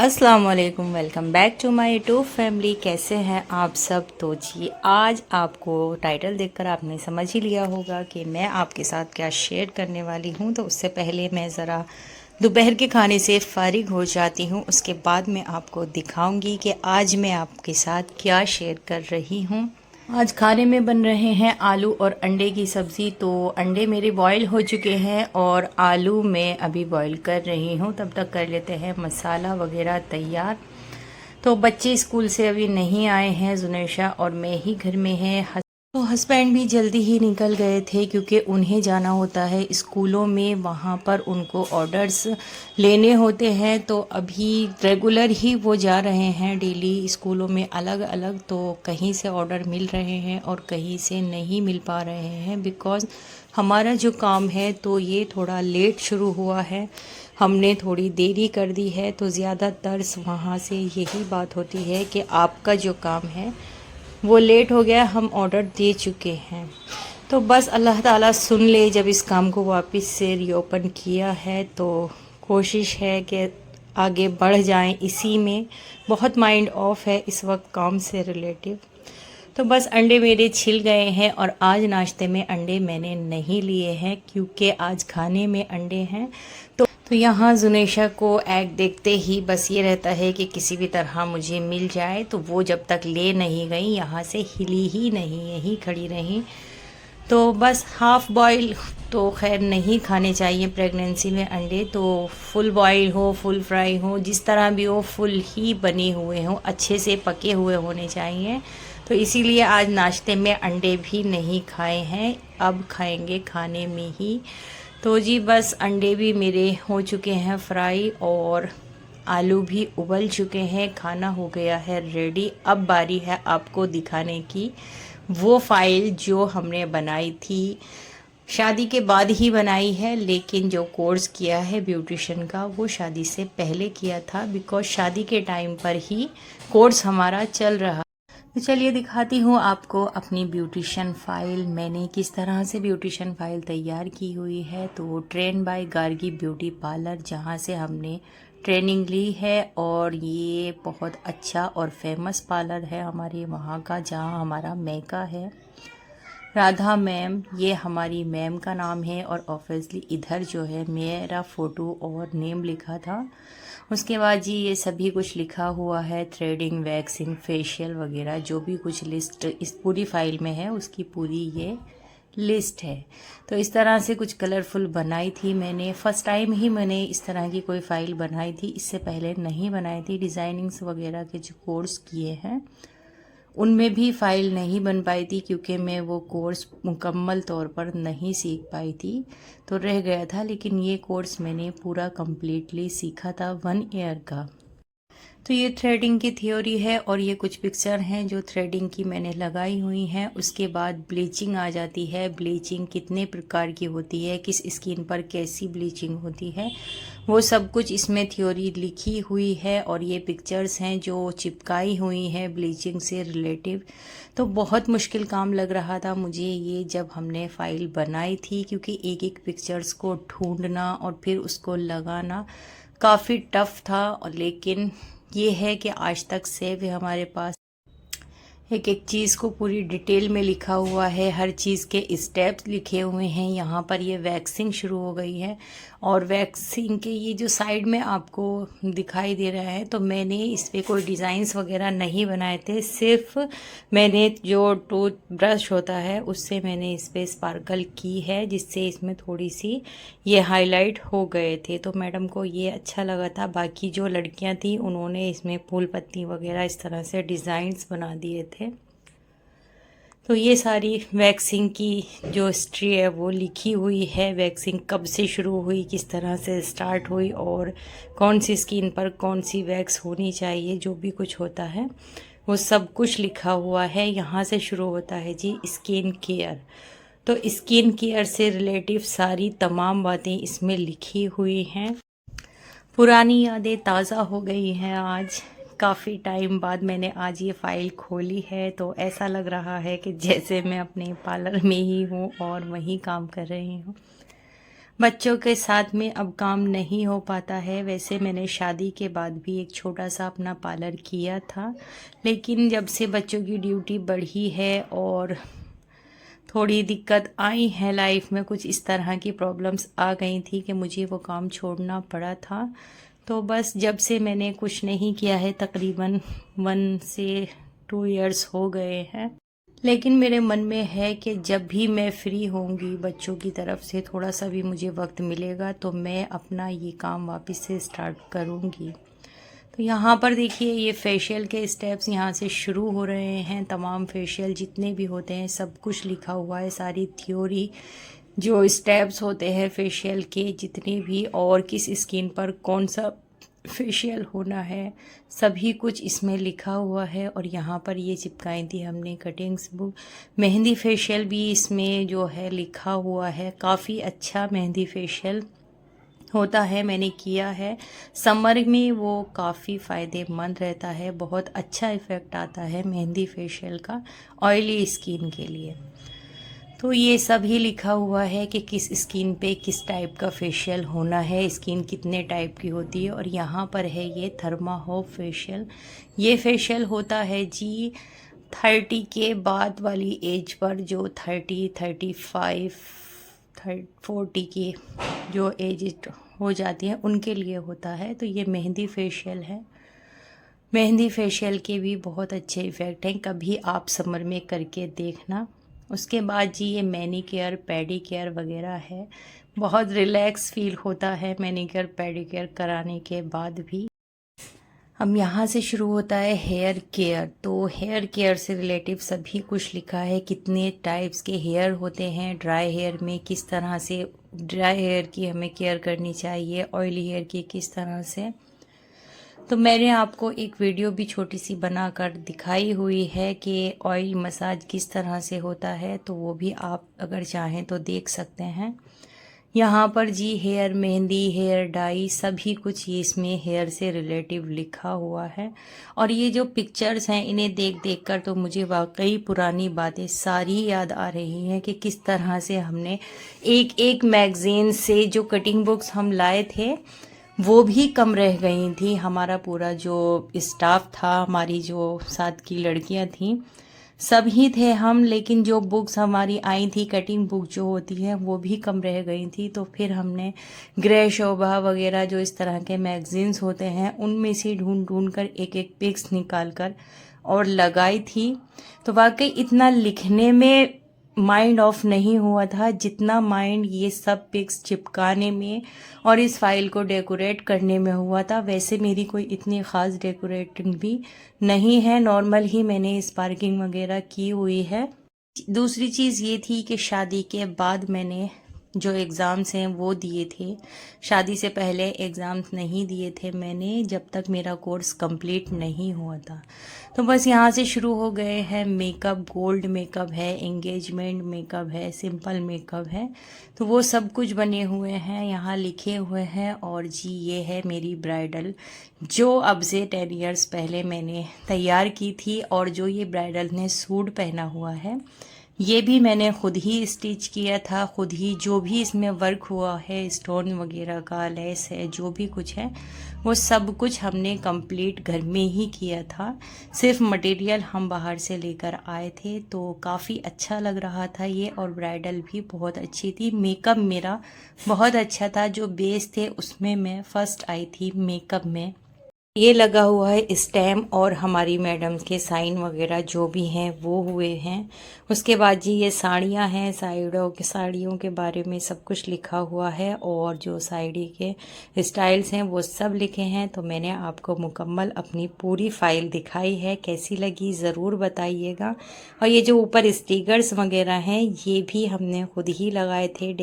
अस्सलाम वालेकुम, welcome back to my YouTube family. कैसे हैं आप सब? तो जी आज आपको टाइटल देखकर आपने समझ ही लिया होगा कि मैं आपके साथ क्या शेयर करने वाली हूं। तो उससे पहले मैं ज़रा दोपहर के खाने से फ़ारिग हो जाती हूं, उसके बाद मैं आपको दिखाऊंगी कि आज मैं आपके साथ क्या शेयर कर रही हूं। आज खाने में बन रहे हैं आलू और अंडे की सब्ज़ी। तो अंडे मेरे बॉईल हो चुके हैं और आलू मैं अभी बॉईल कर रही हूँ। तब तक कर लेते हैं मसाला वगैरह तैयार। तो बच्चे स्कूल से अभी नहीं आए हैं, जुनैशा और मैं ही घर में हैं। तो हस्बैंड भी जल्दी ही निकल गए थे क्योंकि उन्हें जाना होता है स्कूलों में, वहाँ पर उनको ऑर्डर्स लेने होते हैं। तो अभी रेगुलर ही वो जा रहे हैं डेली स्कूलों में अलग अलग। तो कहीं से ऑर्डर मिल रहे हैं और कहीं से नहीं मिल पा रहे हैं, बिकॉज़ हमारा जो काम है तो ये थोड़ा लेट शुरू हुआ है, हमने थोड़ी देरी कर दी है। तो ज़्यादातर वहाँ से यही बात होती है कि आपका जो काम है वो लेट हो गया, हम ऑर्डर दे चुके हैं। तो बस अल्लाह ताला सुन ले। जब इस काम को वापस से रीओपन किया है तो कोशिश है कि आगे बढ़ जाएं इसी में। बहुत माइंड ऑफ है इस वक्त काम से रिलेटिव। तो बस अंडे मेरे छिल गए हैं और आज नाश्ते में अंडे मैंने नहीं लिए हैं क्योंकि आज खाने में अंडे हैं। तो यहाँ जुनेशा को एग देखते ही बस ये रहता है कि किसी भी तरह मुझे मिल जाए। तो वो जब तक ले नहीं गई यहाँ से हिली ही नहीं, यहीं खड़ी रही। तो बस हाफ़ बॉयल तो खैर नहीं खाने चाहिए प्रेगनेंसी में अंडे। तो फुल बॉयल हो, फुल फ्राई हो, जिस तरह भी हो, फुल ही बने हुए हों, अच्छे से पके हुए होने चाहिए। तो इसीलिए आज नाश्ते में अंडे भी नहीं खाए हैं, अब खाएंगे खाने में ही। तो जी बस अंडे भी मेरे हो चुके हैं फ्राई और आलू भी उबल चुके हैं, खाना हो गया है रेडी। अब बारी है आपको दिखाने की वो फ़ाइल जो हमने बनाई थी, शादी के बाद ही बनाई है, लेकिन जो कोर्स किया है ब्यूटिशियन का वो शादी से पहले किया था, बिकॉज़ शादी के टाइम पर ही कोर्स हमारा चल रहा। तो चलिए दिखाती हूँ आपको अपनी ब्यूटिशियन फ़ाइल, मैंने किस तरह से ब्यूटिशियन फ़ाइल तैयार की हुई है। तो train by Gargi beauty parlour, जहाँ से हमने ट्रेनिंग ली है, और ये बहुत अच्छा और फेमस पार्लर है हमारे वहाँ का, जहाँ हमारा मेका है। राधा मैम, ये हमारी मैम का नाम है, और ऑब्वियसली इधर जो है मेरा फ़ोटो और नेम लिखा था। उसके बाद जी ये सभी कुछ लिखा हुआ है, थ्रेडिंग, वैक्सिंग, फेशियल वगैरह जो भी कुछ लिस्ट इस पूरी फाइल में है, उसकी पूरी ये लिस्ट है। तो इस तरह से कुछ कलरफुल बनाई थी मैंने। फ़र्स्ट टाइम ही मैंने इस तरह की कोई फ़ाइल बनाई थी, इससे पहले नहीं बनाई थी। डिज़ाइनिंग्स वगैरह के जो कोर्स किए हैं उनमें भी फ़ाइल नहीं बन पाई थी क्योंकि मैं वो कोर्स मुकम्मल तौर पर नहीं सीख पाई थी, तो रह गया था। लेकिन ये कोर्स मैंने पूरा कम्प्लीटली सीखा था 1 ईयर का। तो ये थ्रेडिंग की थ्योरी है और ये कुछ पिक्चर हैं जो थ्रेडिंग की मैंने लगाई हुई हैं। उसके बाद ब्लीचिंग आ जाती है। ब्लीचिंग कितने प्रकार की होती है, किस स्किन पर कैसी ब्लीचिंग होती है, वो सब कुछ इसमें थ्योरी लिखी हुई है। और ये पिक्चर्स हैं जो चिपकाई हुई हैं ब्लीचिंग से रिलेटिव। तो बहुत मुश्किल काम लग रहा था मुझे ये जब हमने फ़ाइल बनाई थी, क्योंकि एक एक पिक्चर्स को ढूंढना और फिर उसको लगाना काफ़ी टफ़ था। और लेकिन ये है कि आज तक सेव है हमारे पास, एक एक चीज़ को पूरी डिटेल में लिखा हुआ है, हर चीज़ के स्टेप्स लिखे हुए हैं। यहाँ पर ये वैक्सिंग शुरू हो गई है, और वैक्सिंग के ये जो साइड में आपको दिखाई दे रहा है, तो मैंने इस पर कोई डिज़ाइंस वगैरह नहीं बनाए थे। सिर्फ मैंने जो टूथ ब्रश होता है उससे मैंने इस पर स्पार्कल की है, जिससे इसमें थोड़ी सी ये हाईलाइट हो गए थे। तो मैडम को ये अच्छा लगा था। बाकी जो लड़कियां थी उन्होंने इसमें फूल पत्ती वगैरह इस तरह से डिज़ाइंस बना दिए थे। तो ये सारी वैक्सिंग की जो हिस्ट्री है वो लिखी हुई है। वैक्सिंग कब से शुरू हुई, किस तरह से स्टार्ट हुई, और कौन सी स्किन पर कौन सी वैक्स होनी चाहिए, जो भी कुछ होता है वो सब कुछ लिखा हुआ है। यहाँ से शुरू होता है जी स्किन केयर। तो स्किन केयर से रिलेटिव सारी तमाम बातें इसमें लिखी हुई हैं। पुरानी यादें ताज़ा हो गई हैं। आज काफ़ी टाइम बाद मैंने आज ये फ़ाइल खोली है, तो ऐसा लग रहा है कि जैसे मैं अपने पार्लर में ही हूँ और वहीं काम कर रही हूँ। बच्चों के साथ में अब काम नहीं हो पाता है। वैसे मैंने शादी के बाद भी एक छोटा सा अपना पार्लर किया था, लेकिन जब से बच्चों की ड्यूटी बढ़ी है और थोड़ी दिक्कत आई है लाइफ में, कुछ इस तरह की प्रॉब्लम्स आ गई थी कि मुझे वो काम छोड़ना पड़ा था। तो बस जब से मैंने कुछ नहीं किया है, तकरीबन 1 से 2 इयर्स हो गए हैं। लेकिन मेरे मन में है कि जब भी मैं फ्री होंगी, बच्चों की तरफ से थोड़ा सा भी मुझे वक्त मिलेगा, तो मैं अपना ये काम वापस से स्टार्ट करूँगी। तो यहाँ पर देखिए, ये फेशियल के स्टेप्स यहाँ से शुरू हो रहे हैं। तमाम फेशियल जितने भी होते हैं सब कुछ लिखा हुआ है, सारी थ्योरी, जो स्टेप्स होते हैं फेशियल के जितने भी, और किस स्किन पर कौन सा फेशियल होना है, सभी कुछ इसमें लिखा हुआ है। और यहाँ पर ये चिपकाई थी हमने कटिंग्स बुक। मेहंदी फेशियल भी इसमें जो है लिखा हुआ है। काफ़ी अच्छा मेहंदी फेशियल होता है, मैंने किया है। समर में वो काफ़ी फ़ायदेमंद रहता है, बहुत अच्छा इफ़ेक्ट आता है मेहंदी फेशियल का ऑयली स्किन के लिए। तो ये सब ही लिखा हुआ है कि किस स्किन पे किस टाइप का फेशियल होना है, स्किन कितने टाइप की होती है। और यहाँ पर है ये थर्मा होप फेशियल। ये फेशियल होता है जी 30 के बाद वाली एज पर, जो 30, 35, 40 की जो एज हो जाती है उनके लिए होता है। तो ये मेहंदी फेशियल है। मेहंदी फेशियल के भी बहुत अच्छे इफ़ेक्ट हैं, कभी आप समर में करके देखना। उसके बाद जी ये मैनीकेयर पेडिकेयर वगैरह है। बहुत रिलैक्स फील होता है मैनीकेयर पेडिकेयर कराने के बाद भी। अब यहाँ से शुरू होता है हेयर केयर। तो हेयर केयर से रिलेटिव सभी कुछ लिखा है, कितने टाइप्स के हेयर होते हैं, ड्राई हेयर में किस तरह से ड्राई हेयर की हमें केयर करनी चाहिए, ऑयली हेयर की किस तरह से। तो मैंने आपको एक वीडियो भी छोटी सी बनाकर दिखाई हुई है कि ऑयल मसाज किस तरह से होता है, तो वो भी आप अगर चाहें तो देख सकते हैं। यहाँ पर जी हेयर मेहंदी, हेयर डाई, सभी कुछ ये इसमें हेयर से रिलेटिव लिखा हुआ है। और ये जो पिक्चर्स हैं इन्हें देख देख कर तो मुझे वाकई पुरानी बातें सारी याद आ रही हैं कि किस तरह से हमने एक एक मैगज़ीन से जो कटिंग बुक्स हम लाए थे वो भी कम रह गई थी। हमारा पूरा जो स्टाफ था, हमारी जो साथ की लड़कियां थीं, सब ही थे हम, लेकिन जो बुक्स हमारी आई थी कटिंग बुक जो होती है वो भी कम रह गई थी। तो फिर हमने ग्रे शोभा वगैरह जो इस तरह के मैगज़ीन्स होते हैं उनमें से ढूंढ ढूंढ कर एक एक पिक्स निकाल कर और लगाई थी। तो वाकई इतना लिखने में माइंड ऑफ नहीं हुआ था जितना माइंड ये सब पिक्स चिपकाने में और इस फाइल को डेकोरेट करने में हुआ था। वैसे मेरी कोई इतनी ख़ास डेकोरेटिंग भी नहीं है, नॉर्मल ही मैंने स्पार्किंग वगैरह की हुई है। दूसरी चीज़ ये थी कि शादी के बाद मैंने जो एग्ज़ाम्स हैं वो दिए थे। शादी से पहले एग्ज़ाम्स नहीं दिए थे मैंने, जब तक मेरा कोर्स कंप्लीट नहीं हुआ था। तो बस यहाँ से शुरू हो गए हैं मेकअप। गोल्ड मेकअप है, एंगेजमेंट मेकअप है, सिंपल मेकअप है, तो वो सब कुछ बने हुए हैं, यहाँ लिखे हुए हैं। और जी ये है मेरी ब्राइडल, जो अब से 10 इयर्स पहले मैंने तैयार की थी। और जो ये ब्राइडल ने सूट पहना हुआ है ये भी मैंने खुद ही स्टिच किया था, खुद ही। जो भी इसमें वर्क हुआ है, स्टोन वगैरह का, लेस है, जो भी कुछ है वो सब कुछ हमने कंप्लीट घर में ही किया था। सिर्फ मटेरियल हम बाहर से लेकर आए थे। तो काफ़ी अच्छा लग रहा था ये, और ब्राइडल भी बहुत अच्छी थी। मेकअप मेरा बहुत अच्छा था, जो बेस थे उसमें मैं फ़र्स्ट आई थी मेकअप में। ये लगा हुआ है स्टैम्प, और हमारी मैडम के साइन वगैरह जो भी हैं वो हुए हैं। उसके बाद जी ये साड़ियाँ हैं, साड़ियों के बारे में सब कुछ लिखा हुआ है, और जो साड़ी के स्टाइल्स हैं वो सब लिखे हैं। तो मैंने आपको मुकम्मल अपनी पूरी फाइल दिखाई है, कैसी लगी ज़रूर बताइएगा। और ये जो ऊपर स्टिकर्स वगैरह हैं ये भी हमने खुद ही लगाए थे,